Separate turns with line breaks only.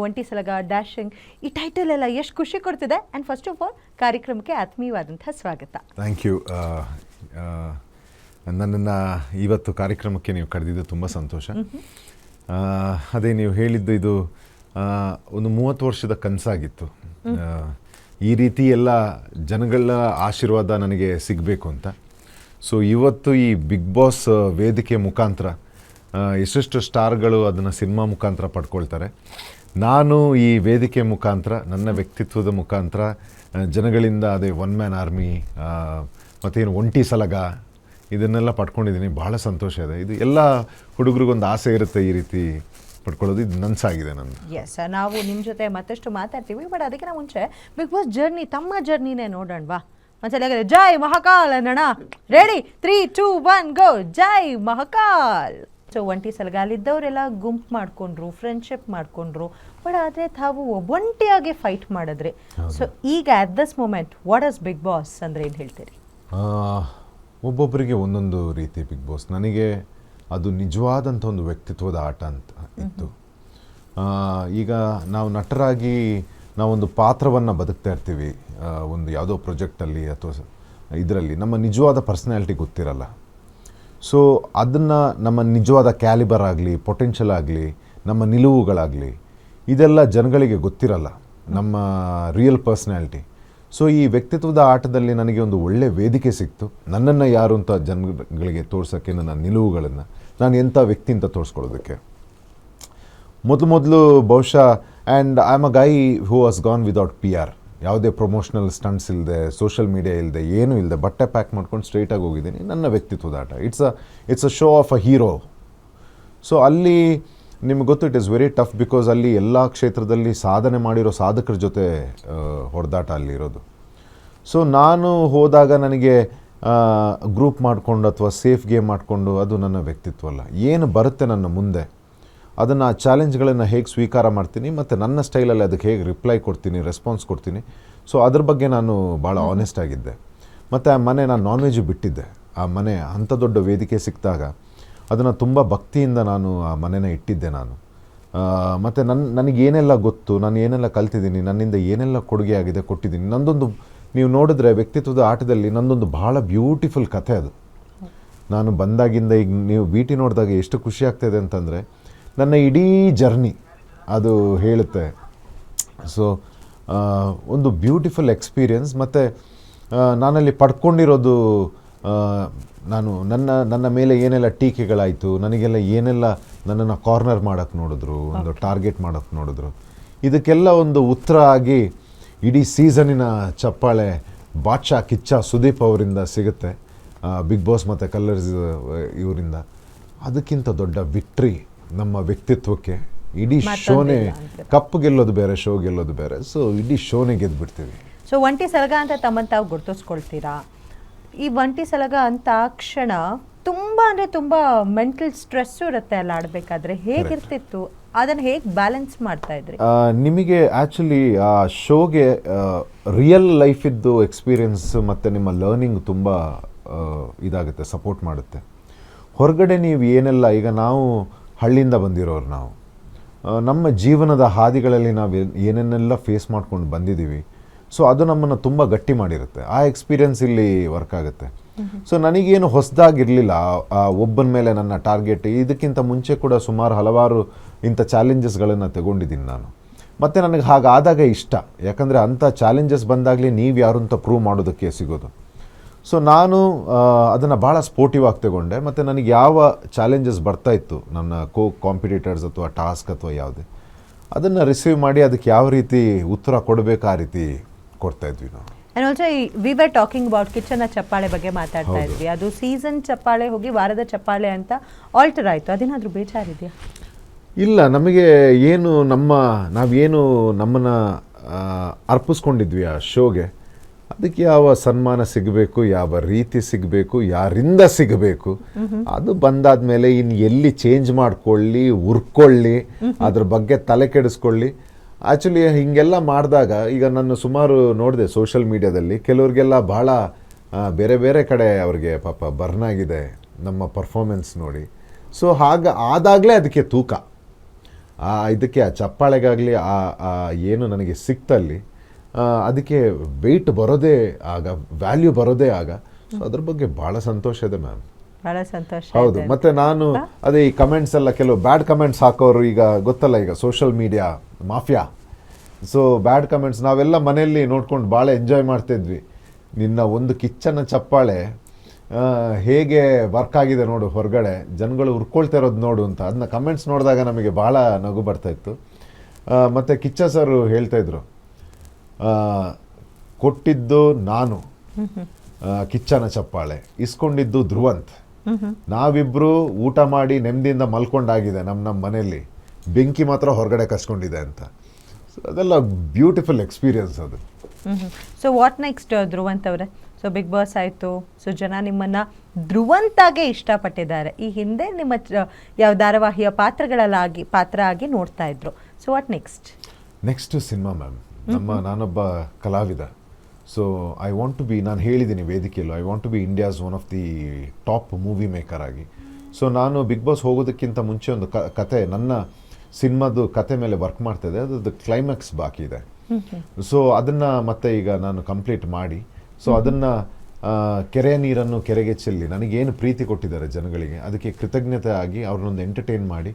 ಒಂಟಿ ಸಲಗ ಡ್ಯಾಶಿಂಗ್ ಈ ಟೈಟಲ್ ಎಲ್ಲ ಎಷ್ಟು ಖುಷಿ ಕೊಡ್ತಿದೆ. ಆ್ಯಂಡ್ ಫಸ್ಟ್ ಆಫ್ ಆಲ್ ಕಾರ್ಯಕ್ರಮಕ್ಕೆ ಆತ್ಮೀಯವಾದಂಥ ಸ್ವಾಗತ.
Thank you. ನನ್ನನ್ನು ಇವತ್ತು ಕಾರ್ಯಕ್ರಮಕ್ಕೆ ನೀವು ಕರೆದಿದ್ದು ತುಂಬ ಸಂತೋಷ. ಅದೇ ನೀವು ಹೇಳಿದ್ದು ಇದು ಒಂದು 30 ವರ್ಷದ ಕನಸಾಗಿತ್ತು. ಈ ರೀತಿ ಎಲ್ಲ ಜನಗಳ ಆಶೀರ್ವಾದ ನನಗೆ ಸಿಗಬೇಕು ಅಂತ. ಸೊ ಇವತ್ತು ಈ ಬಿಗ್ ಬಾಸ್ ವೇದಿಕೆ ಮುಖಾಂತರ ಎಷ್ಟೆಷ್ಟು ಸ್ಟಾರ್ಗಳು ಅದನ್ನು ಸಿನಿಮಾ ಮುಖಾಂತರ ಪಡ್ಕೊಳ್ತಾರೆ. ನಾನು ಈ ವೇದಿಕೆ ಮುಖಾಂತರ ನನ್ನ ವ್ಯಕ್ತಿತ್ವದ ಮುಖಾಂತರ ಜನಗಳಿಂದ ಅದೇ ಒನ್ ಮ್ಯಾನ್ ಆರ್ಮಿ ಮತ್ತೇನು ಒಂಟಿ ಸಲಗ ಇದನ್ನೆಲ್ಲ ಪಡ್ಕೊಂಡಿದ್ದೀನಿ. ಭಾಳ ಸಂತೋಷ ಇದೆ. ಇದು ಎಲ್ಲ ಹುಡುಗರಿಗೊಂದು ಆಸೆ ಇರುತ್ತೆ ಈ ರೀತಿ ಪಡ್ಕೊಳ್ಳೋದು. ಇದು ನನ್ಸಾಗಿದೆ ನಂದು.
ಎಸ್, ನಾವು ನಿಮ್ಮ ಜೊತೆ ಮತ್ತಷ್ಟು ಮಾತಾಡ್ತೀವಿ. ಬಟ್ ಅದಕ್ಕಿಂತ ಮುಂಚೆ ಬಿಗ್ ಬಾಸ್ ಜರ್ನಿ, ತಮ್ಮ ಜರ್ನಿನೇ ನೋಡೋಣವಾ? ಒಂದ್ಸಲ ಜೈ ಮಹಾಕಾಲ್ ಅನ್ನೋಣ. ರೆಡಿ? 3, 2, 1 ಗೋ. ಜೈ ಮಹಾಕಾಲ್. ಸೊ ಒಂಟಿ ಸಲಗಾಲಿದ್ದವರೆಲ್ಲ ಗುಂಪು ಮಾಡಿಕೊಂಡ್ರು, ಫ್ರೆಂಡ್ಶಿಪ್ ಮಾಡಿಕೊಂಡ್ರು. ಬಟ್ ಆದರೆ ತಾವು ಒಂಟಿಯಾಗಿ ಫೈಟ್ ಮಾಡಿದ್ರಿ. ಸೊ ಈಗ at this moment what is Bigg Boss ಅಂದರೆ ಏನು ಹೇಳ್ತೀರಿ?
ಒಬ್ಬೊಬ್ಬರಿಗೆ ಒಂದೊಂದು ರೀತಿ ಬಿಗ್ ಬಾಸ್. ನನಗೆ ಅದು ನಿಜವಾದಂಥ ಒಂದು ವ್ಯಕ್ತಿತ್ವದ ಆಟ ಅಂತ ಇತ್ತು. ಈಗ ನಾವು ನಟರಾಗಿ ನಾವೊಂದು ಪಾತ್ರವನ್ನು ಬದುಕ್ತಾ ಇರ್ತೀವಿ. ಒಂದು ಯಾವುದೋ ಪ್ರಾಜೆಕ್ಟಲ್ಲಿ ಅಥವಾ ಇದರಲ್ಲಿ ನಮ್ಮ ನಿಜವಾದ ಪರ್ಸನಾಲಿಟಿ ಗೊತ್ತಿರಲ್ಲ. ಸೊ ಅದನ್ನು ನಮ್ಮ ನಿಜವಾದ ಕ್ಯಾಲಿಬರ್ ಆಗಲಿ, ಪೊಟೆನ್ಷಿಯಲ್ ಆಗಲಿ, ನಮ್ಮ ನಿಲುವುಗಳಾಗಲಿ ಇದೆಲ್ಲ ಜನಗಳಿಗೆ ಗೊತ್ತಿರಲ್ಲ, ನಮ್ಮ ರಿಯಲ್ ಪರ್ಸ್ನಾಲಿಟಿ. ಸೊ ಈ ವ್ಯಕ್ತಿತ್ವದ ಆಟದಲ್ಲಿ ನನಗೆ ಒಂದು ಒಳ್ಳೆ ವೇದಿಕೆ ಸಿಕ್ತು. ನನ್ನನ್ನು ಯಾರು ಅಂತ ಜನಗಳಿಗೆ ತೋರ್ಸೋಕ್ಕೆ, ನನ್ನ ನಿಲುವುಗಳನ್ನು, ನಾನು ಎಂಥ ವ್ಯಕ್ತಿ ಅಂತ ತೋರಿಸ್ಕೊಳ್ಳೋದಕ್ಕೆ. ಮೊದಲು ಬಹುಶಃ and I am a Guy who was gone without PR. ಯಾವುದೇ ಪ್ರಮೋಷನಲ್ ಸ್ಟಂಟ್ಸ್ ಇಲ್ಲದೆ, ಸೋಷಿಯಲ್ ಮೀಡಿಯಾ ಇಲ್ಲದೆ, ಏನೂ ಇಲ್ಲದೆ ಬಟ್ಟೆ ಪ್ಯಾಕ್ ಮಾಡ್ಕೊಂಡು ಸ್ಟ್ರೈಟಾಗಿ ಹೋಗಿದ್ದೀನಿ. ನನ್ನ ವ್ಯಕ್ತಿತ್ವದ ಆಟ it's a show of a hero. So ಅಲ್ಲಿ ನಿಮ್ಗೆ ಗೊತ್ತು, it is very tough because ಅಲ್ಲಿ ಎಲ್ಲ ಕ್ಷೇತ್ರದಲ್ಲಿ ಸಾಧನೆ ಮಾಡಿರೋ ಸಾಧಕರ ಜೊತೆ ಹೊಡೆದಾಟ ಅಲ್ಲಿರೋದು. ಸೊ ನಾನು ಹೋದಾಗ ನನಗೆ ಗ್ರೂಪ್ ಮಾಡಿಕೊಂಡು ಅಥವಾ ಸೇಫ್ ಗೇಮ್ ಮಾಡಿಕೊಂಡು ಅದು ನನ್ನ ವ್ಯಕ್ತಿತ್ವ ಅಲ್ಲ. ಏನು ಬರುತ್ತೆ ನನ್ನ ಮುಂದೆ ಅದನ್ನು, ಆ ಚಾಲೆಂಜ್ಗಳನ್ನು ಹೇಗೆ ಸ್ವೀಕಾರ ಮಾಡ್ತೀನಿ ಮತ್ತು ನನ್ನ ಸ್ಟೈಲಲ್ಲಿ ಅದಕ್ಕೆ ಹೇಗೆ ರಿಪ್ಲೈ ಕೊಡ್ತೀನಿ, ರೆಸ್ಪಾನ್ಸ್ ಕೊಡ್ತೀನಿ. ಸೊ ಅದ್ರ ಬಗ್ಗೆ ನಾನು ಭಾಳ ಆನೆಸ್ಟ್ ಆಗಿದ್ದೆ. ಮತ್ತು ಆ ಮನೆ, ನಾನು ನಾನ್ ವೆಜ್ ಬಿಟ್ಟಿದ್ದೆ. ಆ ಮನೆ ಅಂಥ ದೊಡ್ಡ ವೇದಿಕೆ ಸಿಕ್ಕಿದಾಗ ಅದನ್ನು ತುಂಬ ಭಕ್ತಿಯಿಂದ ನಾನು ಆ ಮನೆನ ಇಟ್ಟಿದ್ದೆ ನಾನು. ಮತ್ತು ನನಗೇನೆಲ್ಲ ಗೊತ್ತು, ನಾನು ಏನೆಲ್ಲ ಕಲ್ತಿದ್ದೀನಿ, ನನ್ನಿಂದ ಏನೆಲ್ಲ ಕೊಡುಗೆ ಆಗಿದೆ ಕೊಟ್ಟಿದ್ದೀನಿ. ನಂದೊಂದು ನೀವು ನೋಡಿದ್ರೆ ವ್ಯಕ್ತಿತ್ವದ ಆಟದಲ್ಲಿ ನಂದೊಂದು ಭಾಳ ಬ್ಯೂಟಿಫುಲ್ ಕಥೆ ಅದು. ನಾನು ಬಂದಾಗಿಂದ ಈಗ ನೀವು BT ನೋಡಿದಾಗ ಎಷ್ಟು ಖುಷಿ ಆಗ್ತಾಯಿದೆ ಅಂತಂದರೆ ನನ್ನ ಇಡೀ ಜರ್ನಿ ಅದು ಹೇಳುತ್ತೆ. ಸೊ ಒಂದು ಬ್ಯೂಟಿಫುಲ್ ಎಕ್ಸ್ಪೀರಿಯನ್ಸ್. ಮತ್ತು ನಾನಲ್ಲಿ ಪಡ್ಕೊಂಡಿರೋದು, ನಾನು ನನ್ನ ಮೇಲೆ ಏನೆಲ್ಲ ಟೀಕೆಗಳಾಯಿತು, ನನಗೆಲ್ಲ ಏನೆಲ್ಲ ನನ್ನನ್ನು ಕಾರ್ನರ್ ಮಾಡೋಕ್ಕೆ ನೋಡಿದ್ರು, ಒಂದು ಟಾರ್ಗೆಟ್ ಮಾಡೋಕ್ಕೆ ನೋಡಿದ್ರು, ಇದಕ್ಕೆಲ್ಲ ಒಂದು ಉತ್ತರ ಆಗಿ ಇಡೀ ಸೀಸನಿನ ಚಪ್ಪಾಳೆ ಬಾದ್ಶಾ ಕಿಚ್ಚ ಸುದೀಪ್ ಅವರಿಂದ ಸಿಗುತ್ತೆ, ಬಿಗ್ ಬಾಸ್ ಮತ್ತು ಕಲರ್ಸ್ ಇವರಿಂದ. ಅದಕ್ಕಿಂತ ದೊಡ್ಡ ವಿಕ್ಟ್ರಿ ನಮ್ಮ ವ್ಯಕ್ತಿತ್ವಕ್ಕೆ. ಇಡೀ ಶೋನೇ, ಕಪ್ ಗೆಲ್ಲೋದು ಬೇರೆ, ಶೋ ಗೆಲ್ಲೋದು ಬೇರೆ. ಸೊ ಇಡೀ ಶೋನೇ ಗೆದ್ದುಬಿಡ್ತೀವಿ.
ಸೊ ಒಂಟಿ ಸಲಗ ಅಂತ ತಮ್ಮನ್ನು ತಾವು ಗುರ್ತಿಸ್ಕೊಳ್ತೀರಾ. ಈ ಒಂಟಿ ಸಲಗ ಅಂತ ಕ್ಷಣ ತುಂಬ ಅಂದರೆ ತುಂಬ ಮೆಂಟಲ್ ಸ್ಟ್ರೆಸ್ಸು ಇರುತ್ತೆ ಅಲ್ಲ ಆಡಬೇಕಾದ್ರೆ. ಹೇಗಿರ್ತಿತ್ತು, ಅದನ್ನು ಹೇಗೆ ಬ್ಯಾಲೆನ್ಸ್ ಮಾಡ್ತಾ ಇದ್ರಿ?
ನಿಮಗೆ ಆ್ಯಕ್ಚುಲಿ ಆ ಶೋಗೆ ರಿಯಲ್ ಲೈಫಿದ್ದು ಎಕ್ಸ್ಪೀರಿಯನ್ಸ್ ಮತ್ತು ನಿಮ್ಮ ಲರ್ನಿಂಗ್ ತುಂಬ ಇದಾಗುತ್ತೆ, ಸಪೋರ್ಟ್ ಮಾಡುತ್ತೆ. ಹೊರಗಡೆ ನೀವು ಏನೆಲ್ಲ, ಈಗ ನಾವು ಹಳ್ಳಿಯಿಂದ ಬಂದಿರೋರು, ನಾವು ನಮ್ಮ ಜೀವನದ ಹಾದಿಗಳಲ್ಲಿ ನಾವು ಏನೇನೆಲ್ಲ ಫೇಸ್ ಮಾಡ್ಕೊಂಡು ಬಂದಿದ್ದೀವಿ. ಸೊ ಅದು ನಮ್ಮನ್ನು ತುಂಬ ಗಟ್ಟಿ ಮಾಡಿರುತ್ತೆ. ಆ ಎಕ್ಸ್ಪೀರಿಯನ್ಸ್ ಇಲ್ಲಿ ವರ್ಕ್ ಆಗುತ್ತೆ. ಸೊ ನನಗೇನು ಹೊಸದಾಗಿರಲಿಲ್ಲ ಒಬ್ಬನ ಮೇಲೆ ನನ್ನ ಟಾರ್ಗೆಟ್. ಇದಕ್ಕಿಂತ ಮುಂಚೆ ಕೂಡ ಸುಮಾರು ಹಲವಾರು ಇಂಥ ಚಾಲೆಂಜಸ್ಗಳನ್ನು ತಗೊಂಡಿದ್ದೀನಿ ನಾನು. ಮತ್ತು ನನಗೆ ಹಾಗಾದಾಗ ಇಷ್ಟ, ಯಾಕಂದರೆ ಅಂಥ ಚಾಲೆಂಜಸ್ ಬಂದಾಗಲೇ ನೀವು ಯಾರು ಅಂತ ಪ್ರೂವ್ ಮಾಡೋದಕ್ಕೆ ಸಿಗೋದು. ಸೊ ನಾನು ಅದನ್ನು ಭಾಳ ಸ್ಪೋರ್ಟಿವ್ ಆಗಿ ತಗೊಂಡೆ. ಮತ್ತು ನನಗೆ ಯಾವ ಚಾಲೆಂಜಸ್ ಬರ್ತಾಯಿತ್ತು, ನನ್ನ ಕಾಂಪಿಟೇಟರ್ಸ್ ಅಥವಾ ಟಾಸ್ಕ್ ಅಥವಾ ಯಾವುದೇ, ಅದನ್ನು ರಿಸೀವ್ ಮಾಡಿ ಅದಕ್ಕೆ ಯಾವ ರೀತಿ ಉತ್ತರ ಕೊಡಬೇಕು ಆ ರೀತಿ ಕೊಡ್ತಾಯಿದ್ವಿ ನಾವು.
And also we were talking about ಕಿಚನ್ನ ಚಪ್ಪಾಳೆ ಬಗ್ಗೆ ಮಾತಾಡ್ತಾ ಇದ್ವಿ. ಅದು ಸೀಸನ್ ಚಪ್ಪಾಳೆ ಹೋಗಿ ವಾರದ ಚಪ್ಪಾಳೆ ಅಂತ ಆಲ್ಟರ್ ಆಯಿತು. ಅದೇನಾದರೂ ಬೇಜಾರಿದೆಯಾ?
ಇಲ್ಲ, ನಮಗೆ ಏನು ನಾವೇನು ನಮ್ಮನ್ನು ಅರ್ಪಿಸ್ಕೊಂಡಿದ್ವಿ ಆ ಶೋಗೆ, ಅದಕ್ಕೆ ಯಾವ ಸನ್ಮಾನ ಸಿಗಬೇಕು, ಯಾವ ರೀತಿ ಸಿಗಬೇಕು, ಯಾರಿಂದ ಸಿಗಬೇಕು, ಅದು ಬಂದಾದ ಮೇಲೆ ಇನ್ನು ಎಲ್ಲಿ ಚೇಂಜ್ ಮಾಡ್ಕೊಳ್ಳಿ, ಉರ್ಕೊಳ್ಳಿ, ಅದ್ರ ಬಗ್ಗೆ ತಲೆ ಕೆಡಿಸ್ಕೊಳ್ಳಿ. ಆ್ಯಕ್ಚುಲಿ ಹೀಗೆಲ್ಲ ಮಾಡಿದಾಗ, ಈಗ ನಾನು ಸುಮಾರು ನೋಡಿದೆ ಸೋಷಿಯಲ್ ಮೀಡಿಯಾದಲ್ಲಿ, ಕೆಲವ್ರಿಗೆಲ್ಲ ಭಾಳ ಬೇರೆ ಬೇರೆ ಕಡೆ ಅವ್ರಿಗೆ ಪಾಪ ಬರ್ನ್ ಆಗಿದೆ ನಮ್ಮ ಪರ್ಫಾರ್ಮೆನ್ಸ್ ನೋಡಿ. ಸೊ ಆದಾಗಲೇ ಅದಕ್ಕೆ ತೂಕ. ಇದಕ್ಕೆ ಆ ಚಪ್ಪಾಳೆಗಾಗಲಿ ಏನು ನನಗೆ ಸಿಕ್ತಲ್ಲಿ ಅದಕ್ಕೆ ವೆಯ್ಟ್ ಬರೋದೇ ಆಗ, ವ್ಯಾಲ್ಯೂ ಬರೋದೇ ಆಗ. ಸೊ ಅದ್ರ ಬಗ್ಗೆ ಭಾಳ ಸಂತೋಷ ಇದೆ ಮ್ಯಾಮ್.
ಬಹಳ ಸಂತೋಷ.
ಹೌದು. ಮತ್ತೆ ನಾನು ಅದೇ ಈ ಕಮೆಂಟ್ಸ್ ಎಲ್ಲ ಕೆಲವು ಬ್ಯಾಡ್ ಕಮೆಂಟ್ಸ್ ಹಾಕೋರು ಈಗ ಗೊತ್ತಲ್ಲ, ಈಗ social media mafia. So bad comments ನಾವೆಲ್ಲ ಮನೆಯಲ್ಲಿ ನೋಡ್ಕೊಂಡು ಭಾಳ ಎಂಜಾಯ್ ಮಾಡ್ತಿದ್ವಿ. ನಿನ್ನ ಒಂದು ಕಿಚ್ಚನ ಚಪ್ಪಾಳೆ ಹೇಗೆ ವರ್ಕ್ ಆಗಿದೆ ನೋಡು, ಹೊರಗಡೆ ಜನಗಳು ಹುರ್ಕೊಳ್ತಾ ಇರೋದು ನೋಡು ಅಂತ ಅದನ್ನ ಕಮೆಂಟ್ಸ್ ನೋಡಿದಾಗ ನಮಗೆ ಭಾಳ ನಗು ಬರ್ತಾಯಿತ್ತು. ಮತ್ತು ಕಿಚ್ಚ ಸರ್ ಹೇಳ್ತಾಯಿದ್ರು, ಕೊಟ್ಟಿದ್ದು ನಾನು ಕಿಚ್ಚನ ಚಪ್ಪಾಳೆ, ಇಸ್ಕೊಂಡಿದ್ದು ಧ್ರುವಂತ್, ನಾವಿಬ್ರು ಊಟ ಮಾಡಿ ನೆಮ್ಮದಿಯಿಂದ ಮಲ್ಕೊಂಡಾಗಿದೆ ನಮ್ಮ ಮನೆಯಲ್ಲಿ, ಬೆಂಕಿ ಮಾತ್ರ ಹೊರಗಡೆ ಕಸ್ಕೊಂಡಿದೆ ಅಂತ. ಸೊ ಅದೆಲ್ಲ ಬ್ಯೂಟಿಫುಲ್ ಎಕ್ಸ್ಪೀರಿಯನ್ಸ್ ಅದು.
ಸೊ ವಾಟ್ ನೆಕ್ಸ್ಟ್ ಧ್ರುವಂತ್ ಅವರೇ? ಸೊ ಬಿಗ್ ಬಾಸ್ ಆಯಿತು, ಸೊ ಜನ ನಿಮ್ಮನ್ನು ಧ್ರುವಂತಾಗೆ ಇಷ್ಟಪಟ್ಟಿದ್ದಾರೆ. ಈ ಹಿಂದೆ ನಿಮ್ಮ ಯಾವ ಧಾರಾವಾಹಿಯ ಪಾತ್ರ ಆಗಿ ನೋಡ್ತಾ ಇದ್ರು. So what next
cinema ma'am. ನಾನೊಬ್ಬ ಕಲಾವಿದ. So I want to be, ನಾನು ಹೇಳಿದ್ದೀನಿ ವೇದಿಕೆಯಲ್ಲೂ, I want to be India's one of the top movie maker ಆಗಿ. ಸೊ ನಾನು ಬಿಗ್ ಬಾಸ್ ಹೋಗೋದಕ್ಕಿಂತ ಮುಂಚೆ ಒಂದು ಕತೆ, ನನ್ನ ಸಿನಿಮಾದು ಕತೆ ಮೇಲೆ ವರ್ಕ್ ಮಾಡ್ತಾಯಿದ್ದೆ. ಅದ್ರದ್ದು ಕ್ಲೈಮ್ಯಾಕ್ಸ್ ಬಾಕಿ ಇದೆ. ಸೊ ಅದನ್ನು ಮತ್ತೆ ಈಗ ನಾನು ಕಂಪ್ಲೀಟ್ ಮಾಡಿ, ಸೊ ಅದನ್ನು ಕೆರೆಯ ನೀರನ್ನು ಕೆರೆಗೆ ಚೆಲ್ಲಿ ನನಗೇನು ಪ್ರೀತಿ ಕೊಟ್ಟಿದ್ದಾರೆ ಜನಗಳಿಗೆ, ಅದಕ್ಕೆ ಕೃತಜ್ಞತೆ ಆಗಿ ಅವ್ರನ್ನೊಂದು ಎಂಟರ್ಟೈನ್ ಮಾಡಿ